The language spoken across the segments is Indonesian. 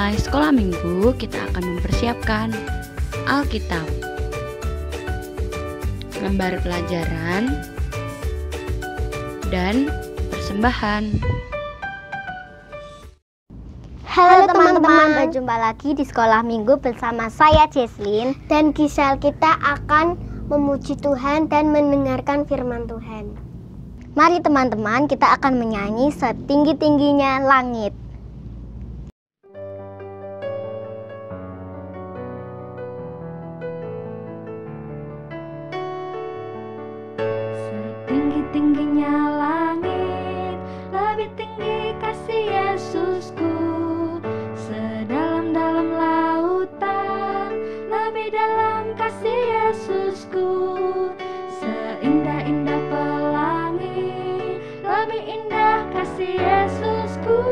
mulai sekolah minggu, kita akan mempersiapkan Alkitab, lembar pelajaran, dan persembahan. Halo teman-teman, berjumpa lagi di sekolah minggu bersama saya Jesslyn dan Gisel. Kita akan memuji Tuhan dan mendengarkan firman Tuhan. Mari teman-teman, kita akan menyanyi setinggi-tingginya langit. Setinggi-tingginya langit, lebih tinggi kasih Yesusku. Sedalam-dalam lautan, lebih dalam kasih Yesusku. Seindah-indah pelangi, lebih indah kasih Yesusku.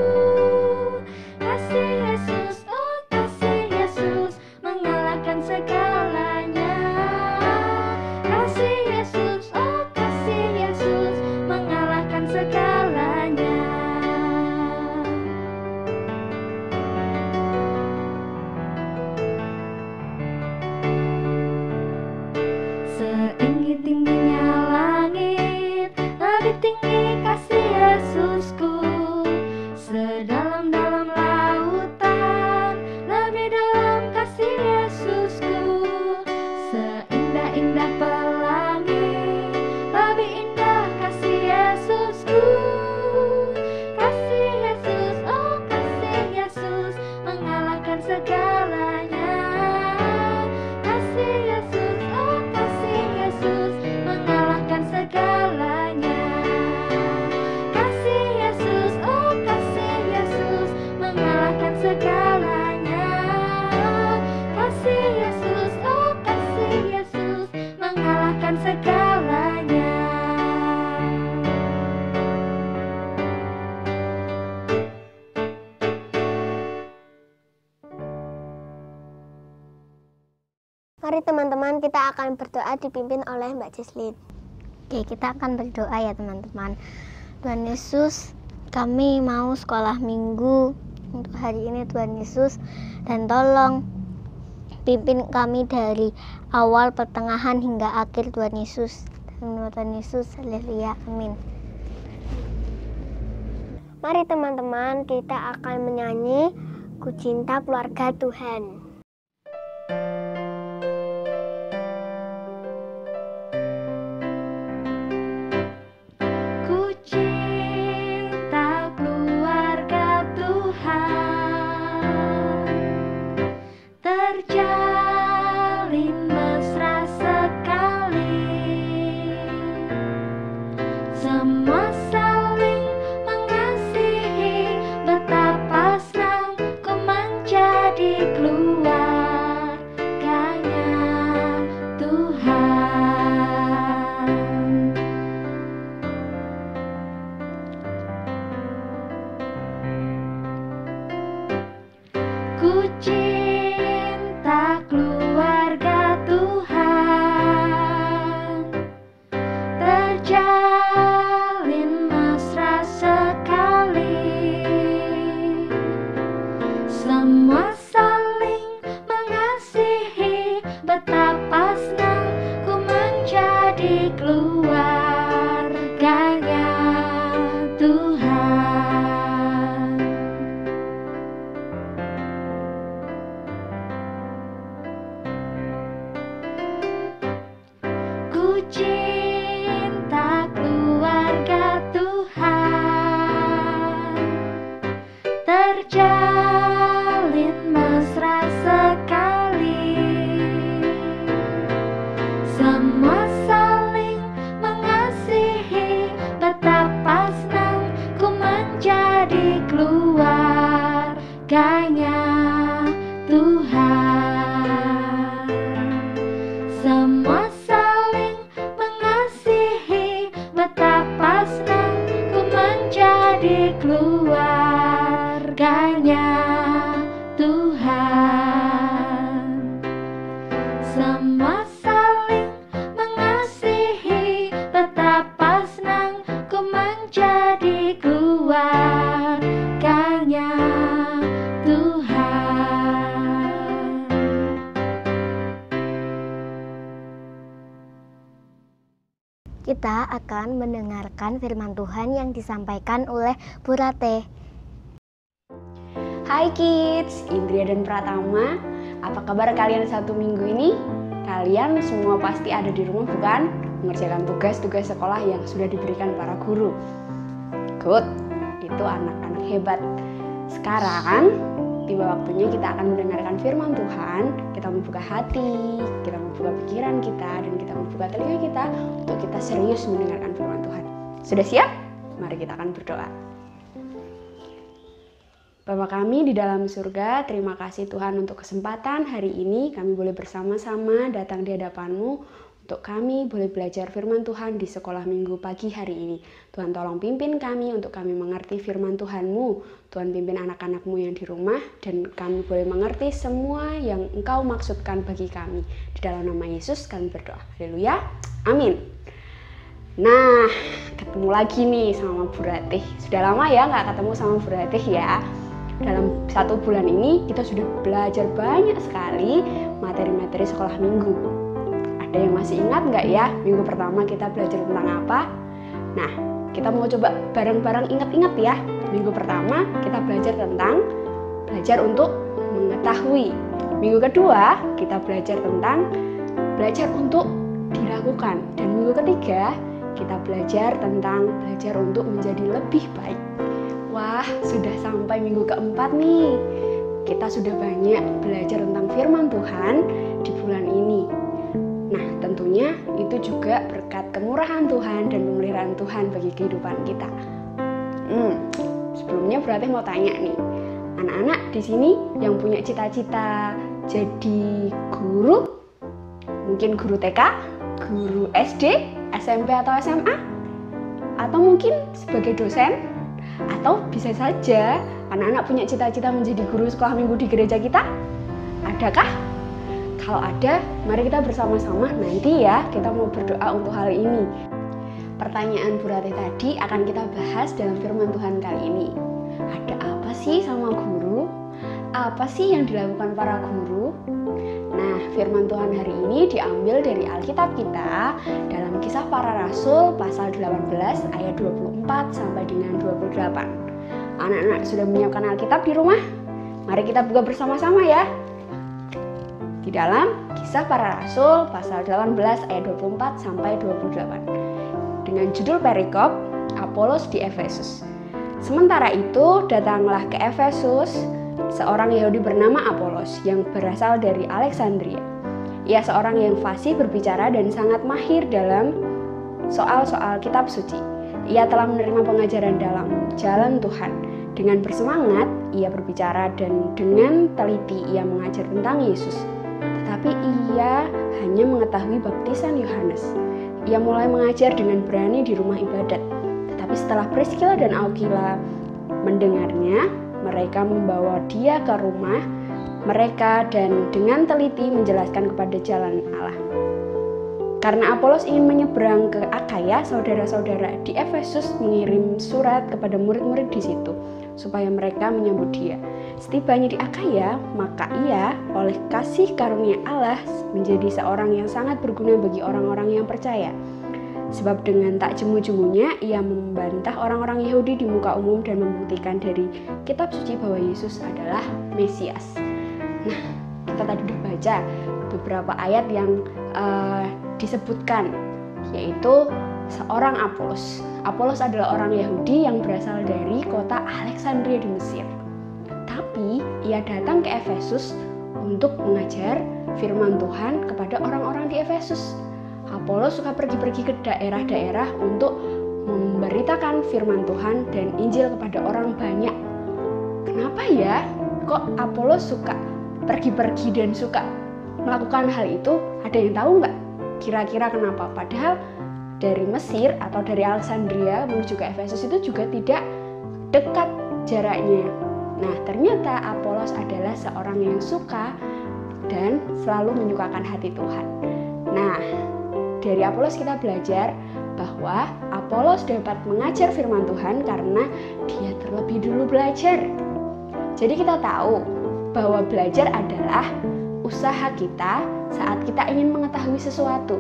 Kasih Yesus, oh kasih Yesus, mengalahkan segalanya. Kasih Yesus, oh kasih Yesus, mengalahkan segalanya. Setinggi-tingginya langit, lebih tinggi kasih Yesusku. Sedalam-dalam lautan, lebih dalam kasih Yesusku. Seindah-indah pelangi, lebih indah kasih Yesusku. Kasih Yesus, oh kasih Yesus, mengalahkan segalanya. Kasih Yesus, oh kasih Yesus, mengalahkan segalanya. Kasih Yesus, oh kasih Yesus, mengalahkan segalanya. Kasih Yesus, oh kasih Yesus, mengalahkan segalanya. Mari teman-teman, kita akan berdoa dipimpin oleh Mbak Jesslyn. Oke, kita akan berdoa ya teman-teman. Tuhan Yesus, kami mau sekolah minggu untuk hari ini Tuhan Yesus, dan tolong pimpin kami dari awal, pertengahan hingga akhir Tuhan Yesus. Dalam Tuhan Yesus, haleluya, amin. Mari teman-teman, kita akan menyanyi Ku Cinta Keluarga Tuhan. Ku cinta keluarga Tuhan, terjalin mesra sekali. Semua saling mengasihi, betapa senang ku menjadi keluarganya Tuhan. Ku cinta keluarga Tuhan, terjalin mesra sekali. Semua saling mengasihi, betapa senang ku menjadi keluarganya Tuhan. Ku cinta keluarga Tuhan, terjalin mesra sekali. Semua saling mengasihi, betapa senang ku menjadi keluarganya Tuhan. Semua saling mengasihi, betapa senang ku menjadi keluarganya Tuhan. Semua saling mengasihi, betapa senang ku menjadi keluarganya Tuhan. Kita akan mendengarkan firman Tuhan yang disampaikan oleh Bu Ratih. Hai kids, Indria dan Pratama. Apa kabar kalian satu minggu ini? Kalian semua pasti ada di rumah bukan? Mengerjakan tugas-tugas sekolah yang sudah diberikan para guru. Good, itu anak-anak hebat. Sekarang tiba waktunya kita akan mendengarkan firman Tuhan. Kita membuka hati, kita membuka pikiran kita, dan kita membuka telinga kita untuk kita serius mendengarkan firman Tuhan. Sudah siap? Mari kita akan berdoa. Bapa kami di dalam surga, terima kasih Tuhan untuk kesempatan hari ini kami boleh bersama-sama datang di hadapan-Mu untuk kami boleh belajar firman Tuhan di sekolah minggu pagi hari ini. Tuhan tolong pimpin kami untuk kami mengerti firman Tuhan-Mu. Tuhan pimpin anak-anak-Mu yang di rumah dan kami boleh mengerti semua yang Engkau maksudkan bagi kami. Di dalam nama Yesus kami berdoa. Haleluya. Amin. Nah, ketemu lagi nih sama Bu Ratih. Sudah lama ya nggak ketemu sama Bu Ratih ya. Dalam 1 bulan ini kita sudah belajar banyak sekali materi-materi sekolah minggu. Ada yang masih ingat nggak ya minggu pertama kita belajar tentang apa? Nah, kita mau coba bareng-bareng ingat-ingat ya. Minggu pertama kita belajar untuk mengetahui. Minggu kedua kita belajar untuk dilakukan. Dan minggu ketiga kita belajar untuk menjadi lebih baik. Wah, sudah sampai minggu keempat nih. Kita sudah banyak belajar tentang firman Tuhan di bulan ini. Nah, tentunya itu juga berkat kemurahan Tuhan dan pemeliharaan Tuhan bagi kehidupan kita. Sebelumnya berarti mau tanya nih, anak-anak di sini yang punya cita-cita jadi guru, mungkin guru TK, guru SD, SMP atau SMA, atau mungkin sebagai dosen, atau bisa saja anak-anak punya cita-cita menjadi guru sekolah minggu di gereja kita? Adakah? Kalau ada, mari kita bersama-sama nanti ya kita mau berdoa untuk hal ini. Pertanyaan Bu Ratih tadi akan kita bahas dalam firman Tuhan kali ini. Ada apa sih sama guru? Apa sih yang dilakukan para guru? Nah, firman Tuhan hari ini diambil dari Alkitab kita dalam Kisah Para Rasul pasal 18 ayat 24 sampai dengan 28. Anak-anak sudah menyiapkan Alkitab di rumah? Mari kita buka bersama-sama ya. Di dalam Kisah Para Rasul pasal 18 ayat 24 sampai 28 dengan judul perikop Apolos di Efesus. Sementara itu datanglah ke Efesus seorang Yahudi bernama Apolos yang berasal dari Alexandria. Ia seorang yang fasih berbicara dan sangat mahir dalam soal-soal kitab suci. Ia telah menerima pengajaran dalam jalan Tuhan. Dengan bersemangat ia berbicara dan dengan teliti ia mengajar tentang Yesus. Tetapi ia hanya mengetahui baptisan Yohanes. Ia mulai mengajar dengan berani di rumah ibadat. Tetapi setelah Priskila dan Aquila mendengarnya, mereka membawa dia ke rumah mereka dan dengan teliti menjelaskan kepada jalan Allah. Karena Apolos ingin menyeberang ke Akaya, saudara-saudara di Efesus mengirim surat kepada murid-murid di situ supaya mereka menyambut dia. Setibanya di Akaya, maka ia oleh kasih karunia Allah menjadi seorang yang sangat berguna bagi orang-orang yang percaya. Sebab dengan tak jemu-jemunya ia membantah orang-orang Yahudi di muka umum dan membuktikan dari kitab suci bahwa Yesus adalah Mesias. Nah, kita tadi udah baca beberapa ayat yang disebutkan, yaitu seorang Apolos. Apolos adalah orang Yahudi yang berasal dari kota Alexandria di Mesir. Tapi ia datang ke Efesus untuk mengajar firman Tuhan kepada orang-orang di Efesus. Apolos suka pergi-pergi ke daerah-daerah untuk memberitakan firman Tuhan dan Injil kepada orang banyak. Kenapa ya? Kok Apolos suka pergi-pergi dan suka melakukan hal itu? Ada yang tahu nggak? Kira-kira kenapa? Padahal dari Mesir atau dari Alexandria menuju ke Efesus itu juga tidak dekat jaraknya. Nah, ternyata Apolos adalah seorang yang suka dan selalu menyukakan hati Tuhan. Nah, dari Apolos kita belajar bahwa Apolos dapat mengajar firman Tuhan karena dia terlebih dulu belajar. Jadi kita tahu bahwa belajar adalah usaha kita saat kita ingin mengetahui sesuatu.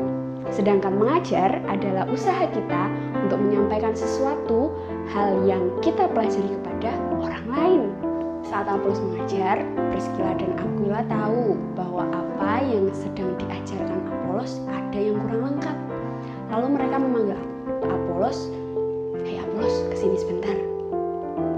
Sedangkan mengajar adalah usaha kita untuk menyampaikan sesuatu hal yang kita pelajari kepada orang lain. Saat Apolos mengajar, Priscilla dan Aquila tahu bahwa apa yang sedang diajarkan Apolos ada yang kurang lengkap. Lalu mereka memanggil Apolos, "Hei Apolos, kesini sebentar."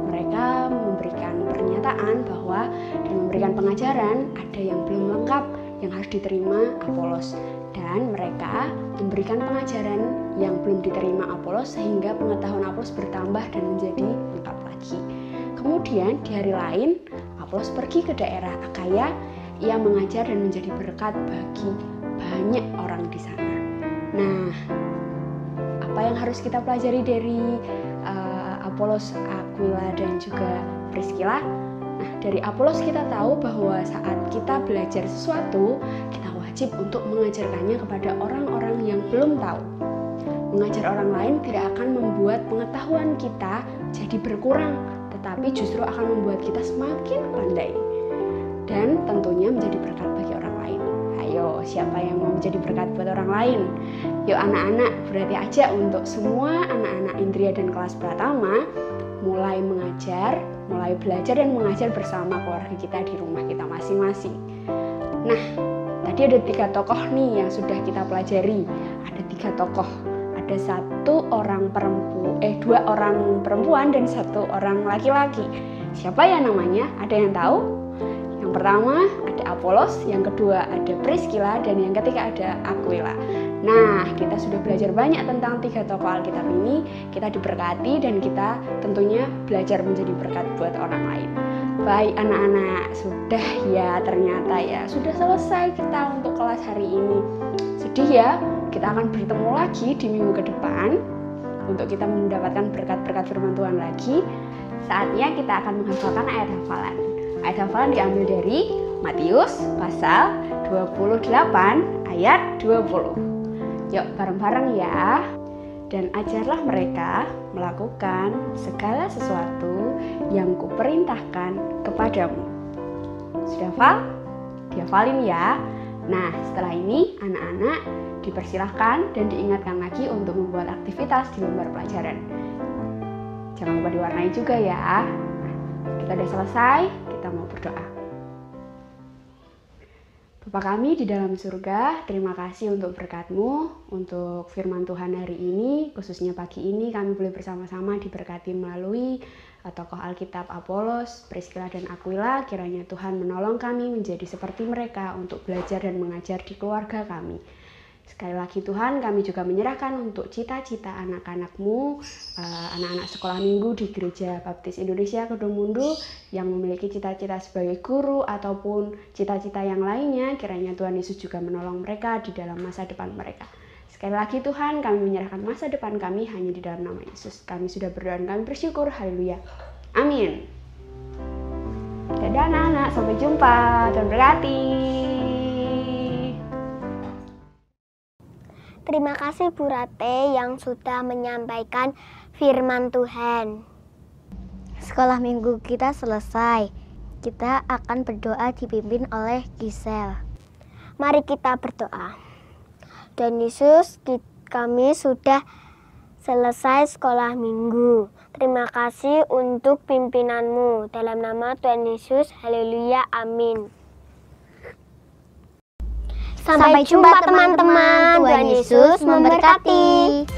Mereka memberikan pernyataan bahwa dan memberikan pengajaran ada yang belum lengkap yang harus diterima Apolos. Dan mereka memberikan pengajaran yang belum diterima Apolos sehingga pengetahuan Apolos bertambah dan menjadi lengkap lagi. Kemudian di hari lain, Apolos pergi ke daerah Akaya. Ia mengajar dan menjadi berkat bagi banyak orang di sana. Nah, apa yang harus kita pelajari dari Apolos, Aquila, dan juga Priscilla? Nah, dari Apolos kita tahu bahwa saat kita belajar sesuatu, kita wajib untuk mengajarkannya kepada orang-orang yang belum tahu. Mengajar orang lain tidak akan membuat pengetahuan kita jadi berkurang, tetapi justru akan membuat kita semakin pandai dan tentunya menjadi berkat bagi orang lain. Ayo, siapa yang mau menjadi berkat buat orang lain? Yuk anak-anak, berarti aja untuk semua anak-anak Indria dan kelas Pratama mulai mengajar, mulai belajar dan mengajar bersama keluarga kita di rumah kita masing-masing. Nah, tadi ada 3 tokoh nih yang sudah kita pelajari. Ada 3 tokoh. Ada 2 orang perempuan dan 1 orang laki-laki. Siapa ya namanya? Ada yang tahu? Yang pertama ada Apolos, yang kedua ada Priscilla, dan yang ketiga ada Aquila. Nah, kita sudah belajar banyak tentang 3 tokoh Alkitab ini. Kita diberkati dan kita tentunya belajar menjadi berkat buat orang lain. Baik anak-anak, sudah ya ternyata ya. Sudah selesai kita untuk kelas hari ini. Sedih ya, kita akan bertemu lagi di minggu ke depan untuk kita mendapatkan berkat-berkat firman Tuhan lagi. Saatnya kita akan menghafalkan ayat hafalan. Ayat hafalan diambil dari Matius pasal 28 ayat 20. Yuk bareng-bareng ya. Dan ajarlah mereka melakukan segala sesuatu yang kuperintahkan kepadamu. Sudah hafal? Dihafalin ya. Nah, setelah ini anak-anak dipersilahkan dan diingatkan lagi untuk membuat aktivitas di lembar pelajaran. Jangan lupa diwarnai juga ya. Kita udah selesai, kita mau berdoa. Bapa kami di dalam surga, terima kasih untuk berkat-Mu, untuk firman Tuhan hari ini, khususnya pagi ini kami boleh bersama-sama diberkati melalui tokoh Alkitab Apolos, Priscilla dan Aquila. Kiranya Tuhan menolong kami menjadi seperti mereka untuk belajar dan mengajar di keluarga kami. Sekali lagi Tuhan, kami juga menyerahkan untuk cita-cita anak-anak-Mu, anak-anak sekolah minggu di Gereja Baptis Indonesia Kedomundu yang memiliki cita-cita sebagai guru ataupun cita-cita yang lainnya. Kiranya Tuhan Yesus juga menolong mereka di dalam masa depan mereka. Sekali lagi Tuhan, kami menyerahkan masa depan kami hanya di dalam nama Yesus. Kami sudah berdoa dan kami bersyukur. Haleluya. Amin. Dadah anak-anak, sampai jumpa. Tuhan berkati. Terima kasih Bu Rate yang sudah menyampaikan firman Tuhan. Sekolah minggu kita selesai. Kita akan berdoa dipimpin oleh Giselle. Mari kita berdoa. Tuhan Yesus, kami sudah selesai sekolah minggu. Terima kasih untuk pimpinan-Mu. Dalam nama Tuhan Yesus, haleluya, amin. Sampai jumpa teman-teman. Tuhan Yesus memberkati.